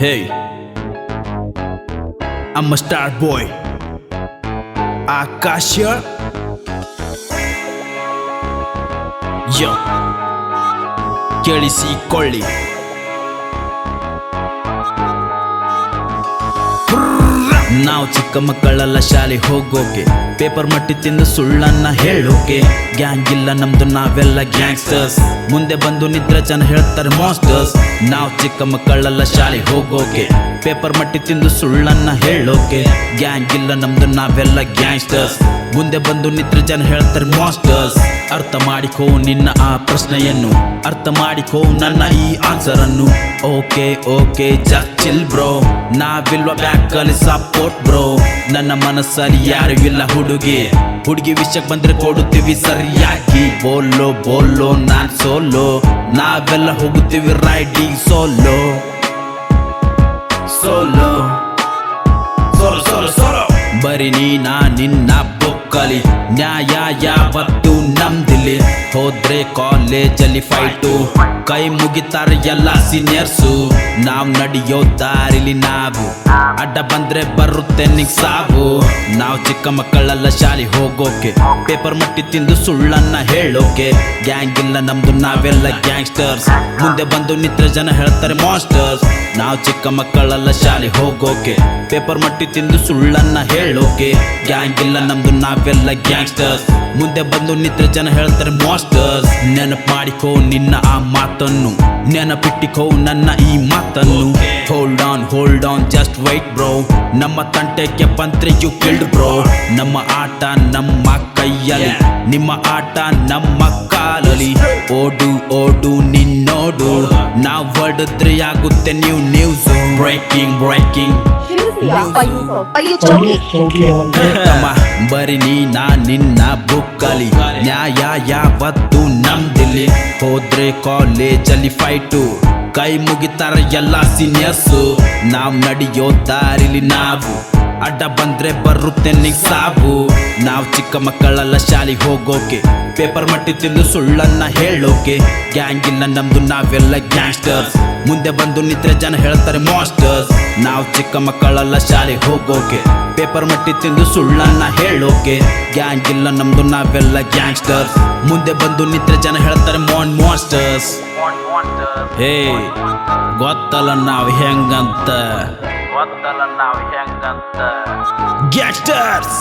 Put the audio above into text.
Hey, I'm a star boy. Akash here. Yo, ಕೇಳಿಸಿಕೊಳ್ಳಿ. ನಾವು ಚಿಕ್ಕ ಮಕ್ಕಳೆಲ್ಲ ಶಾಲೆ ಹೋಗೋಕೆ, ಪೇಪರ್ ಮಟ್ಟಿ ತಿಂದು ಸುಳ್ಳನ್ನ ಹೇಳೋಕೆ. ಗ್ಯಾಂಗ್ ಇಲ್ಲ ನಮ್ದು, ನಾವೆಲ್ಲ ಗ್ಯಾಂಗ್ಸ್ಟರ್ಸ್. ಮುಂದೆ ಬಂದು ನಿದ್ರೆ ಜನ ಹೇಳ್ತಾರೆ ಮಾಸ್ಟರ್ಸ್. ನಾವು ಚಿಕ್ಕ ಮಕ್ಕಳೆಲ್ಲ ಶಾಲೆ ಹೋಗೋಕೆ, ಪೇಪರ್ ಮಟ್ಟಿ ತಿಂದು ಸುಳ್ಳನ್ನ ಹೇಳೋಕೆ. ಗ್ಯಾಂಗ್ ಇಲ್ಲ ನಮ್ದು, ನಾವೆಲ್ಲ ಗ್ಯಾಂಗ್ಸ್ಟರ್ಸ್. ಮುಂದೆ ಬಂದು ನಿದ್ರೆ ಜನ ಹೇಳ್ತಾರೆ ಮಾಸ್ಟರ್ಸ್. ಅರ್ಥ ಮಾಡಿಕೋ ನಿನ್ನ ಆ ಪ್ರಶ್ನೆಯನ್ನು, ಅರ್ಥ ಮಾಡಿಕೋ ನನ್ನ ಈ ಆನ್ಸರ್ ಅನ್ನು. Okay okay just chill bro, ನಾವಿಲ್ವ ಬ್ಯಾಕಲ್ಲಿ ಸಪೋರ್ಟ್ ಬ್ರೋ. ನನ್ನ ಮನಸ್ಸಲ್ಲಿ ಯಾರು ಇಲ್ಲ ಹುಡುಗಿ ವಿಷಯಕ್ಕೆ ಬಂದ್ರೆ ಕೊಡುತ್ತೀವಿ ಸರಿಯಾಗಿ. ಬೋಲೋ ಬೋಲೋ ನಾನ್ ಸೋಲೋ, ನಾವೆಲ್ಲ ಹೋಗುತ್ತೀವಿ riding solo solo solo solo solo. ಬರೀ ನೀನಾ ನಿನ್ನ ಬೊಕ್ಕಲಿ, ನ್ಯಾಯ ಯಾವತ್ತು ನಮ್ದಿಲ್ಲಿ. ಹೋದ್ರೆ ಕಾಲೇಜಲ್ಲಿ ಫೈಟು, ಕೈ ಮುಗಿತಾರೆ ಎಲ್ಲ ಸೀನಿಯರ್ಸು. ನಾವ್ ನಡೆಯೋ ದಾರಿಲಿ ನಾವು, ಅಡ್ಡ ಬಂದ್ರೆ ಬರುತ್ತೆ ನಿಂಗ್ ಸಾವು. ನಾವ್ ಚಿಕ್ಕ ಮಕ್ಕಳೆಲ್ಲ ಶಾಲೆ ಹೋಗೋಕೆ, ಪೇಪರ್ ಮಟ್ಟಿ ತಿಂದು ಸುಳ್ಳನ್ನ ಹೇಳೋಕೆ. ಗ್ಯಾಂಗ್ ಇಲ್ಲ ನಮ್ದು, ನಾವೆಲ್ಲ ಗ್ಯಾಂಗ್ಸ್ಟರ್ಸ್. ಮುಂದೆ ಬಂದು ನಿಂತ್ರೆ ಜನ ಹೇಳ್ತಾರೆ ಮಾಸ್ಟರ್ಸ್. ನಾವ್ ಚಿಕ್ಕ ಮಕ್ಕಳೆಲ್ಲ ಶಾಲೆ ಹೋಗೋಕೆ, ಪೇಪರ್ ಮಟ್ಟಿ ತಿಂದು ಸುಳ್ಳನ್ನ ಹೇಳೋಕೆ. ಗ್ಯಾಂಗ್ ಇಲ್ಲ ನಮ್ದು, ನಾವೆಲ್ಲ ಗ್ಯಾಂಗ್ಸ್ಟರ್ಸ್. ಮುಂದೆ ಬಂದು ನಿಂತ್ರೆ ಜನ ಹೇಳ್ತಾರೆ ಮಾಸ್ಟರ್ಸ್. ನೆನಪು ಮಾಡಿಕೋ ನಿನ್ನ ಆ ಮಾತನ್ನು, ನೆನಪಿಟ್ಟಿಕೋ ನನ್ನ ಈ ಮಾತನ್ನು. Hold on just white bro, ನಮ್ಮ ತಂಟೆಗೆ ಬಂದ್ರೆ ಯು ಕಿಲ್ಡ್ ಬ್ರೋ. ನಮ್ಮ ಆಟ ನಮ್ಮ ಕೈಯಲ್ಲಿ, ನಿಮ್ಮ ಆಟ ನಮ್ಮ ಕಾಲಲ್ಲಿ. ಓಡು ಓಡು ನಿನ್ನೋಡು, ನಾವ್ ಹೊಡೆದ್ರೆ ಆಗುತ್ತೆ ನ್ಯೂಸ್. ಬ್ರೇಕಿಂಗ್ ಬರೀ ನೀನಾ ನಿನ್ನ ಬುಕ್ಕಲಿ, ನ್ಯಾಯ ಯಾವತ್ತು ನಮ್ದಿಲ್ಲಿ. ಹೋದ್ರೆ ಕಾಲೇಜಲ್ಲಿ ಫೈಟು, ಕೈ ಮುಗಿತಾರೆ ಎಲ್ಲ ಸೀನಿಯರ್ಸು. ನಾವ್ ನಡೆಯೋ ದಾರಿಲಿ ನಾವು, ಅಡ್ಡ ಬಂದ್ರೆ ಬರುತ್ತೆ ನಿಂಗ್ ಸಾವು. ನಾವ್ ಚಿಕ್ಕ ಮಕ್ಕಳೆಲ್ಲ ಶಾಲೆಗೆ ಹೋಗೋಕೆ, ಪೇಪರ್ ಮಟ್ಟಿ ತಿಂದು ಸುಳ್ಳನ್ನ ಹೇಳೋಕೆ. ಗ್ಯಾಂಗ್ ಇಲ್ಲ ನಮ್ದು, ನಾವೆಲ್ಲ ಗ್ಯಾಂಗ್ಸ್ಟರ್ಸ್. ಮುಂದೆ ಬಂದು ನಿಂತ್ರೆ ಜನ ಹೇಳ್ತಾರೆ ಮಾಸ್ಟರ್ಸ್. ನಾವ್ ಚಿಕ್ಕ ಮಕ್ಕಳೆಲ್ಲ ಶಾಲೆಗೆ ಹೋಗೋಕೆ, ಪೇಪರ್ ಮಟ್ಟಿ ತಿಂದು ಸುಳ್ಳನ್ನ ಹೇಳೋಕೆ. ಗ್ಯಾಂಗ್ ಇಲ್ಲ ನಮ್ದು, ನಾವೆಲ್ಲ ಗ್ಯಾಂಗ್ಸ್ಟರ್ಸ್. ಮುಂದೆ ಬಂದು ನಿಂತ್ರೆ ಜನ ಹೇಳ್ತಾರೆ ಮಾಸ್ಟರ್ಸ್. ಹೇ ಗೊತ್ತಲ್ಲ ನಾವ್ ಹೆಂಗಂತ, ಗ್ಯಾಂಗ್ಸ್ಟರ್ಸ್.